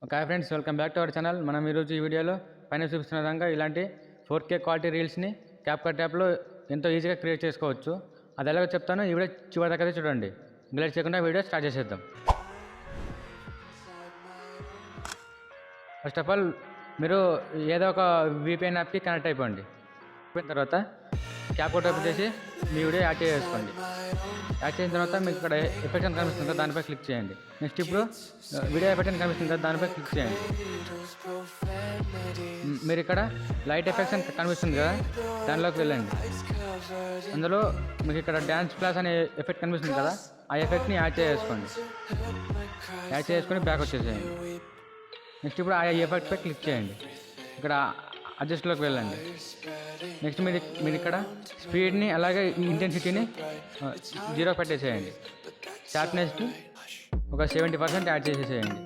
Okay friends, welcome back to our channel. మనం ఈరోజు ఈ వీడియోలో పైన చూపిస్తున్న విధంగా ఇలాంటి 4K క్వాలిటీ రీల్స్ని క్యాప్కట్ యాప్లో ఎంతో ఈజీగా క్రియేట్ చేసుకోవచ్చు. అది ఎలాగో చెప్తాను. ఈ వీడియో చివరి దాకా చూడండి. లేట్ చేయకుండా వీడియో స్టార్ట్ చేసేద్దాం. ఫస్ట్ ఆఫ్ ఆల్ మీరు ఏదో ఒక VPN యాప్కి కనెక్ట్ అయిపోండి. అయిపోయిన తర్వాత క్యాప్కట్ ఓపెన్ చేసి మీ వీడియో యాడ్ చేసుకోండి. యాడ్ చేసిన తర్వాత మీకు ఇక్కడ ఎఫెక్ట్ అని కనిపిస్తుంది కదా, దానిపై క్లిక్ చేయండి. నెక్స్ట్ ఇప్పుడు వీడియో ఎఫెక్ట్ అని కనిపిస్తుంది కదా, దానిపై క్లిక్ చేయండి. మీరు ఇక్కడ లైట్ ఎఫెక్ట్స్ అని కనిపిస్తుంది కదా, దానిలోకి వెళ్ళండి. అందులో మీకు ఇక్కడ డ్యాన్స్ క్లాస్ అనే ఎఫెక్ట్ కనిపిస్తుంది కదా, ఆ ఎఫెక్ట్ని యాడ్ చేసుకోండి. యాడ్ చేసుకొని బ్యాక్ వచ్చేసేయండి. నెక్స్ట్ ఇప్పుడు ఆ ఎఫెక్ట్పై క్లిక్ చేయండి. ఇక్కడ అడ్జస్ట్లోకి వెళ్ళండి. నెక్స్ట్ మీరు ఇక్కడ స్పీడ్ని అలాగే ఇంటెన్సిటీని 0 పెట్టేసేయండి. షార్ప్నెస్ని ఒక 70% యాడ్ చేసేసేయండి.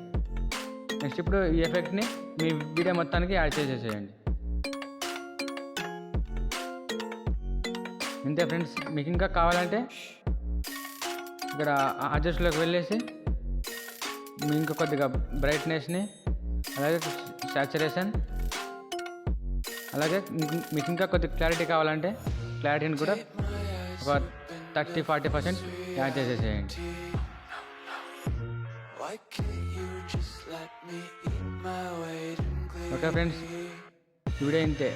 నెక్స్ట్ ఇప్పుడు ఈ ఎఫెక్ట్ని మీ వీడియో మొత్తానికి యాడ్ చేసేసేయండి. ఇంతే ఫ్రెండ్స్. మీకు ఇంకా కావాలంటే ఇక్కడ అడ్జస్ట్లోకి వెళ్ళేసి మీ ఇంకా కొద్దిగా బ్రైట్నెస్ని అలాగే సాచురేషన్ అలాగే మీకు ఇంకా కొద్దిగా క్లారిటీ కావాలంటే క్లారిటీని కూడా ఒక 30-40% యాడ్ చేసేసేయండి. ఓకే ఫ్రెండ్స్, వీడియో ఇంతే.